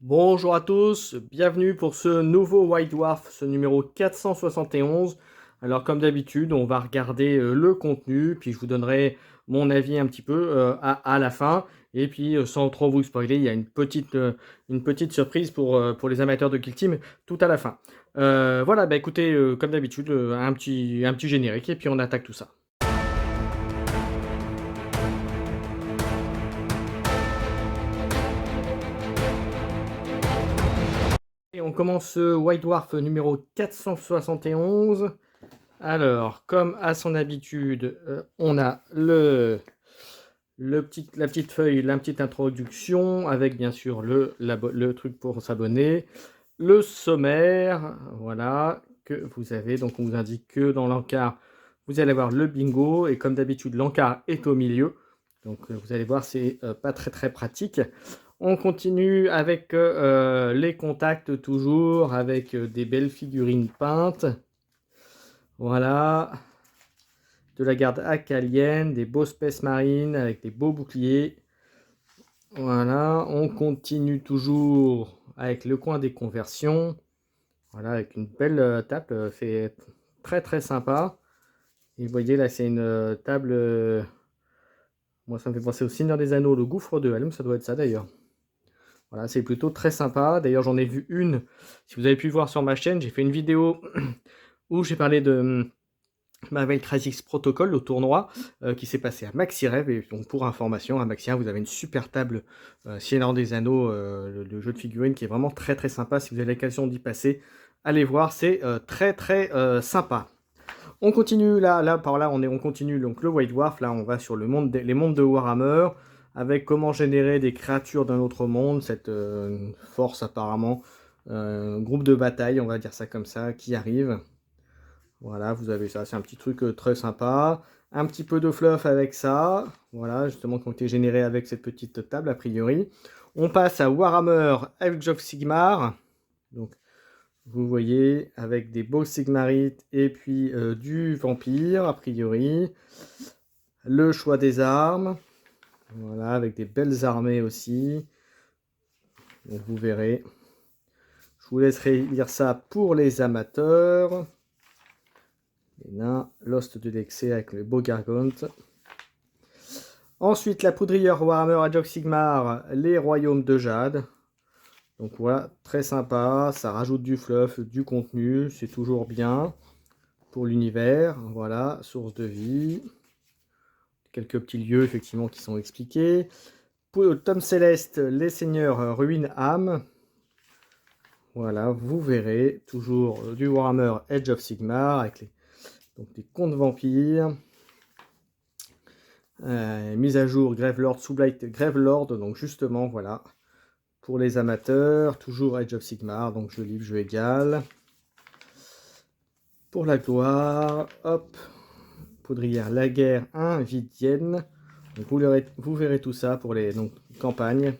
Bonjour à tous, bienvenue pour ce nouveau White Dwarf, ce numéro 471. Alors comme d'habitude, on va regarder le contenu, puis je vous donnerai mon avis un petit peu à la fin. Et puis sans trop vous spoiler, il y a une petite surprise pour les amateurs de Kill Team tout à la fin. Voilà, bah écoutez, comme d'habitude, un petit générique et puis on attaque tout ça. Et on commence ce White Dwarf numéro 471. Alors, comme à son habitude, on a la petite feuille, la petite introduction, avec bien sûr le truc pour s'abonner, le sommaire, voilà, que vous avez. Donc, on vous indique que dans l'encart, vous allez avoir le bingo, et comme d'habitude, l'encart est au milieu. Donc, vous allez voir, c'est pas très très pratique. On continue avec les contacts, toujours, avec des belles figurines peintes. Voilà, de la garde acalienne, des beaux Space Marines avec des beaux boucliers. Voilà, on continue toujours avec le coin des conversions. Voilà, avec une belle table, fait très très sympa. Et vous voyez là, c'est une table. Moi, ça me fait penser au Seigneur des Anneaux, le gouffre de Helm, ça doit être ça d'ailleurs. Voilà, c'est plutôt très sympa. D'ailleurs, j'en ai vu une. Si vous avez pu voir sur ma chaîne, j'ai fait une vidéo où j'ai parlé de Marvel Crisis Protocol, le tournoi qui s'est passé à Maxi-Rêve. Et donc, pour information, à Maxi-Rêve, vous avez une super table Seigneur des Anneaux, le jeu de figurines qui est vraiment très très sympa. Si vous avez l'occasion d'y passer, allez voir, c'est très très sympa. On continue là par là, on continue donc le White Dwarf. Là, on va sur les mondes de Warhammer avec comment générer des créatures d'un autre monde. Cette force apparemment, groupe de bataille, on va dire ça comme ça, qui arrive. Voilà, vous avez ça, c'est un petit truc très sympa. Un petit peu de fluff avec ça. Voilà, justement, qui ont été générés avec cette petite table, a priori. On passe à Warhammer Age of Sigmar. Donc, vous voyez, avec des beaux Sigmarites et puis du vampire, a priori. Le choix des armes. Voilà, avec des belles armées aussi. Donc, vous verrez. Je vous laisserai lire ça pour les amateurs. Les nains, l'ost de l'excès avec le beau Gargant. Ensuite, la poudrière Warhammer Age of Sigmar, les royaumes de Jade. Donc voilà, très sympa, ça rajoute du fluff, du contenu, c'est toujours bien pour l'univers. Voilà, source de vie. Quelques petits lieux effectivement qui sont expliqués. Pour le tome céleste, les seigneurs ruine âme. Voilà, vous verrez, toujours du Warhammer Age of Sigmar avec donc des contes vampires. Mise à jour Gravelord, Sublight Gravelord, donc justement voilà, pour les amateurs, toujours Age of Sigmar, donc jeu livre, jeu égal. Pour la gloire, hop, poudrière la guerre invidienne, donc vous verrez tout ça pour les campagnes.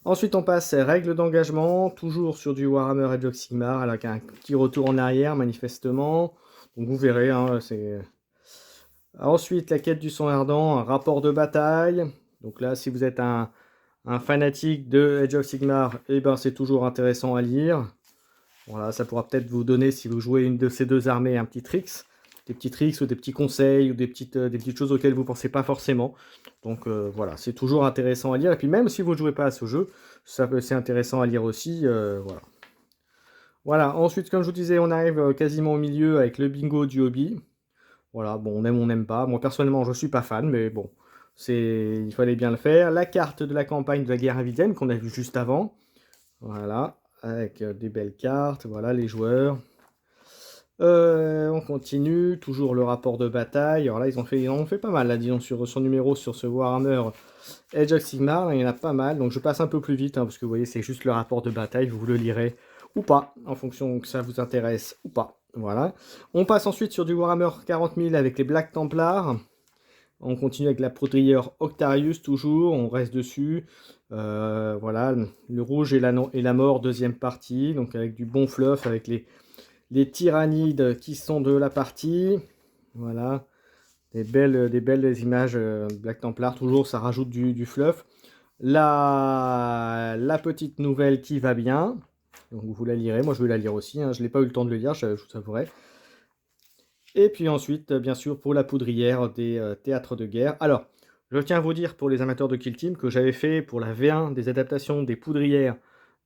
Ensuite on passe à règles d'engagement, toujours sur du Warhammer Age of Sigmar, avec un petit retour en arrière manifestement, donc vous verrez, hein, c'est... Ensuite, la quête du sang ardent, un rapport de bataille. Donc là, si vous êtes un fanatique de Age of Sigmar, eh ben, c'est toujours intéressant à lire. Voilà, ça pourra peut-être vous donner, si vous jouez une de ces deux armées, un petit tricks. Des petits tricks ou des petits conseils ou des petites choses auxquelles vous ne pensez pas forcément. Donc voilà, c'est toujours intéressant à lire. Et puis même si vous ne jouez pas à ce jeu, c'est intéressant à lire aussi. Voilà. Voilà, ensuite, comme je vous disais, on arrive quasiment au milieu avec le bingo du hobby. Voilà, bon, on aime ou on n'aime pas. Moi, personnellement, je suis pas fan, mais bon, il fallait bien le faire. La carte de la campagne de la guerre invidienne qu'on a vu juste avant. Voilà, avec des belles cartes. Voilà, les joueurs. On continue, toujours le rapport de bataille. Alors là, ils en ont fait pas mal, là, disons, sur son numéro, sur ce Warhammer Age of Sigmar. Il y en a pas mal, donc je passe un peu plus vite, hein, parce que vous voyez, c'est juste le rapport de bataille. Vous le lirez ou pas, en fonction que ça vous intéresse ou pas. Voilà. On passe ensuite sur du Warhammer 40 000 avec les Black Templars. On continue avec la poudrière Octarius, toujours, on reste dessus. Voilà, le rouge et la mort, deuxième partie, donc avec du bon fluff, avec les tyrannides qui sont de la partie. Voilà, des belles images Black Templar, toujours, ça rajoute du fluff. La petite nouvelle qui va bien. Donc vous la lirez, moi je vais la lire aussi, hein. Je n'ai pas eu le temps de le lire, je vous avouerai. Et puis ensuite, bien sûr, pour la poudrière des théâtres de guerre. Alors, je tiens à vous dire pour les amateurs de Kill Team que j'avais fait pour la V1 des adaptations des poudrières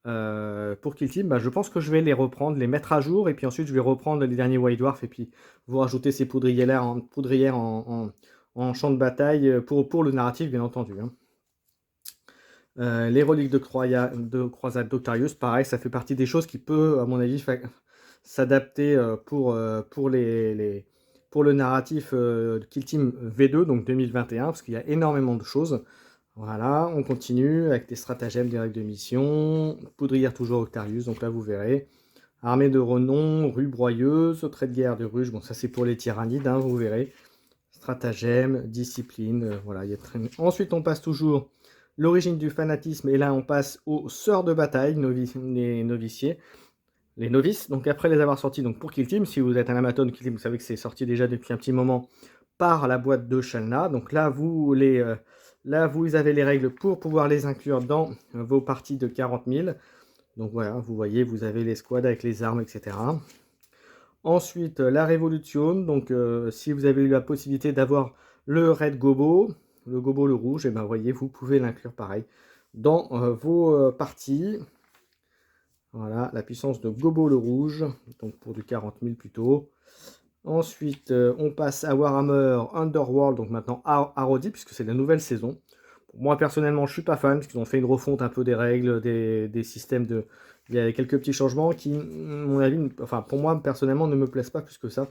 pour Kill Team. Bah, je pense que je vais les reprendre, les mettre à jour, et puis ensuite je vais reprendre les derniers White Dwarf, et puis vous rajouter ces poudrières en champ de bataille pour le narratif, bien entendu, hein. Les reliques de croisade d'Octarius, pareil, ça fait partie des choses qui peut, à mon avis, s'adapter pour le narratif de Kill Team V2, donc 2021, parce qu'il y a énormément de choses. Voilà, on continue avec des stratagèmes, des règles de mission, poudrière toujours Octarius, donc là vous verrez. Armée de renom, rue broyeuse, trait de guerre de ruche, bon ça c'est pour les tyrannides, hein, vous verrez. Stratagème, discipline, voilà, il y a très... Ensuite on passe toujours l'origine du fanatisme, et là on passe aux sœurs de bataille, les noviciers. Les novices, donc après les avoir sortis donc pour Kill Team, si vous êtes un amateur de Kill Team, vous savez que c'est sorti déjà depuis un petit moment par la boîte de Shalna. Donc là, vous avez les règles pour pouvoir les inclure dans vos parties de 40 000. Donc voilà, vous voyez, vous avez les squads avec les armes, etc. Ensuite, la Révolution. Donc si vous avez eu la possibilité d'avoir le Red Gobo, le Gobo le rouge, et ben voyez, vous pouvez l'inclure pareil dans vos parties. Voilà, la puissance de Gobo le rouge, donc pour du 40 000 plutôt. Ensuite, on passe à Warhammer Underworld, donc maintenant Arodi, puisque c'est la nouvelle saison. Moi, personnellement, je suis pas fan, parce qu'ils ont fait une refonte un peu des règles, des systèmes de... Il y a quelques petits changements qui, à mon avis, enfin, pour moi, personnellement, ne me plaisent pas plus que ça.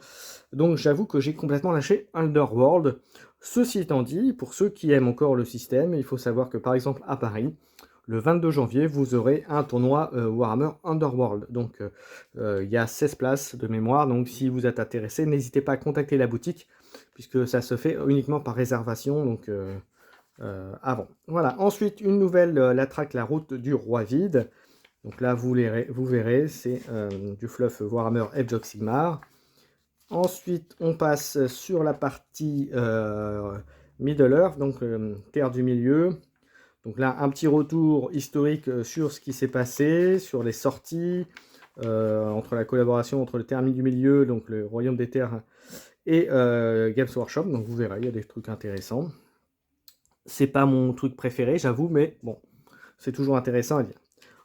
Donc, j'avoue que j'ai complètement lâché Underworld. Ceci étant dit, pour ceux qui aiment encore le système, il faut savoir que, par exemple, à Paris, le 22 janvier, vous aurez un tournoi Warhammer Underworld. Donc, il y a 16 places de mémoire. Donc, si vous êtes intéressé, n'hésitez pas à contacter la boutique, puisque ça se fait uniquement par réservation, donc avant. Voilà. Ensuite, une nouvelle, la track La Route du Roi Vide. Donc là, vous verrez, c'est du fluff Warhammer Age of Sigmar. Ensuite, on passe sur la partie Middle Earth, donc Terre du Milieu. Donc là, un petit retour historique sur ce qui s'est passé, sur les sorties, entre la collaboration entre le Terme du Milieu, donc le Royaume des Terres, et Games Workshop. Donc vous verrez, il y a des trucs intéressants. C'est pas mon truc préféré, j'avoue, mais bon, c'est toujours intéressant à lire.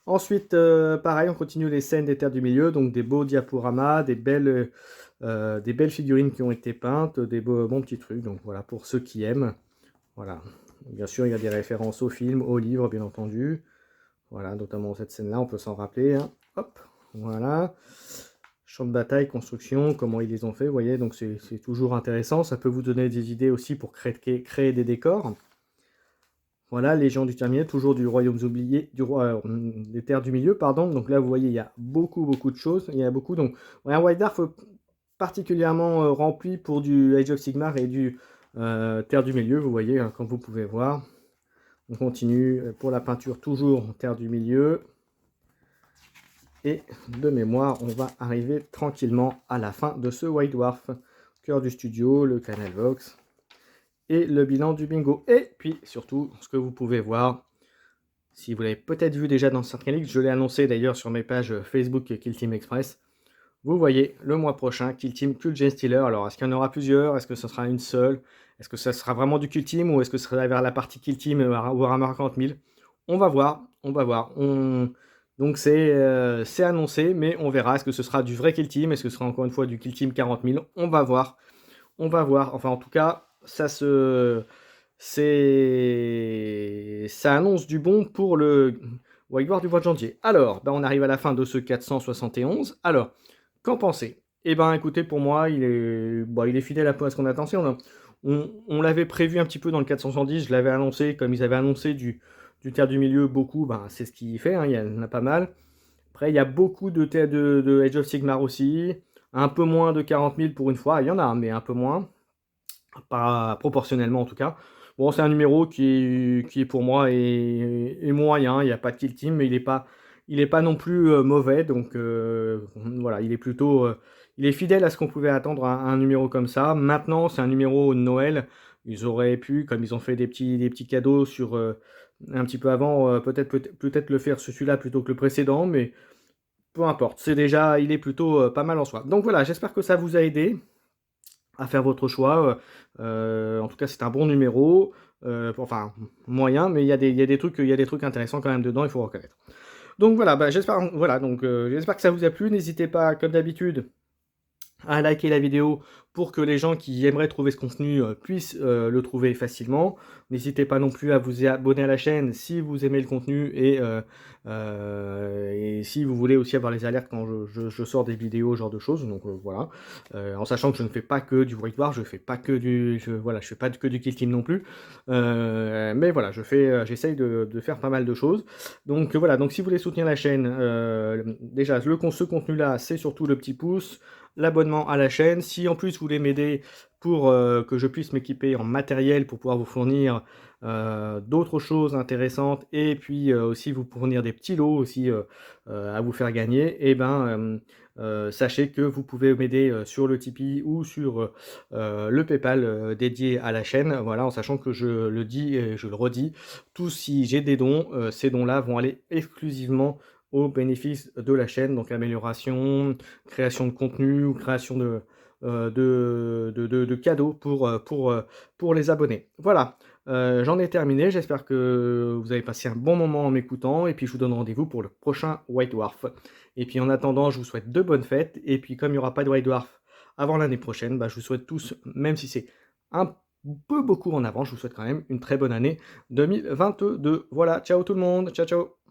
Ensuite, pareil, on continue les scènes des Terres du Milieu, donc des beaux diaporamas, des belles figurines qui ont été peintes, des bons petits trucs. Donc voilà, pour ceux qui aiment. Voilà. Bien sûr, il y a des références au film, au livre, bien entendu. Voilà, notamment cette scène-là, on peut s'en rappeler, hein. Hop, voilà. Champ de bataille, construction, comment ils les ont fait, vous voyez, donc c'est toujours intéressant. Ça peut vous donner des idées aussi pour créer des décors. Voilà, Légion du Terminé, toujours du Royaume oublié, des Terres du Milieu, pardon. Donc là, vous voyez, il y a beaucoup de choses. Il y a beaucoup, donc un White Dwarf particulièrement rempli pour du Age of Sigmar et du Terre du Milieu, vous voyez, hein, comme vous pouvez voir. On continue pour la peinture, toujours Terre du Milieu. Et de mémoire, on va arriver tranquillement à la fin de ce White Dwarf. Cœur du studio, le Canal Vox et le bilan du bingo. Et puis surtout, ce que vous pouvez voir, si vous l'avez peut-être vu déjà dans certains leaks, je l'ai annoncé d'ailleurs sur mes pages Facebook Kill Team Express. Vous voyez, le mois prochain, Kill Team Cult Gen Stealer. Alors, est-ce qu'il y en aura plusieurs? Est-ce que ce sera une seule? Est-ce que ça sera vraiment du Kill Team ou est-ce que ce sera vers la partie Kill Team Warhammer 40 000? On va voir, on va voir. Donc c'est annoncé, mais on verra. Est-ce que ce sera du vrai Kill Team? Est-ce que ce sera encore une fois du Kill Team 40 000? On va voir. On va voir. Enfin, en tout cas, ça annonce du bon pour le White War du mois de janvier. Alors, ben, on arrive à la fin de ce 471. Alors, qu'en pensez? Eh ben, écoutez, pour moi, il est fidèle à ce qu'on a pensé. On l'avait prévu un petit peu dans le 470, je l'avais annoncé, comme ils avaient annoncé du Terre du Milieu, beaucoup, ben, c'est ce qu'il fait, hein, il y en a pas mal. Après, il y a beaucoup de Age of Sigmar aussi, un peu moins de 40 000 pour une fois, il y en a, mais un peu moins, pas proportionnellement en tout cas. Bon, c'est un numéro qui est pour moi est moyen, il n'y a pas de kill team, mais il est pas non plus mauvais, donc voilà, il est fidèle à ce qu'on pouvait attendre un numéro comme ça. Maintenant, c'est un numéro de Noël. Ils auraient pu, comme ils ont fait des petits cadeaux un petit peu avant, peut-être le faire celui-là plutôt que le précédent, mais peu importe, c'est déjà il est plutôt, pas mal en soi. Donc voilà, j'espère que ça vous a aidé à faire votre choix, en tout cas, c'est un bon numéro, enfin moyen, mais il y a des trucs intéressants quand même dedans, il faut reconnaître. Donc voilà, bah, j'espère que ça vous a plu. N'hésitez pas, comme d'habitude, à liker la vidéo pour que les gens qui aimeraient trouver ce contenu puissent le trouver facilement. N'hésitez pas non plus à vous abonner à la chaîne si vous aimez le contenu et si vous voulez aussi avoir les alertes quand je sors des vidéos, ce genre de choses. Donc voilà, en sachant que je ne fais pas que du White War, je fais pas que voilà, je fais pas que du Kill Team non plus. Mais voilà, j'essaye de faire pas mal de choses. Donc voilà, donc si vous voulez soutenir la chaîne, déjà ce contenu-là, c'est surtout le petit pouce, l'abonnement à la chaîne. Si en plus vous voulez m'aider pour que je puisse m'équiper en matériel pour pouvoir vous fournir d'autres choses intéressantes et puis aussi vous fournir des petits lots aussi à vous faire gagner, et ben sachez que vous pouvez m'aider sur le Tipeee ou sur le PayPal dédié à la chaîne, voilà, en sachant que je le dis et je le redis, tous si j'ai des dons, ces dons-là vont aller exclusivement au bénéfice de la chaîne, donc amélioration, création de contenu ou création de cadeaux pour les abonnés. Voilà, j'en ai terminé, j'espère que vous avez passé un bon moment en m'écoutant, et puis je vous donne rendez-vous pour le prochain White Dwarf. Et puis en attendant, je vous souhaite de bonnes fêtes, et puis comme il n'y aura pas de White Dwarf avant l'année prochaine, bah, je vous souhaite tous, même si c'est un peu beaucoup en avant, je vous souhaite quand même une très bonne année 2022. Voilà, ciao tout le monde, ciao ciao.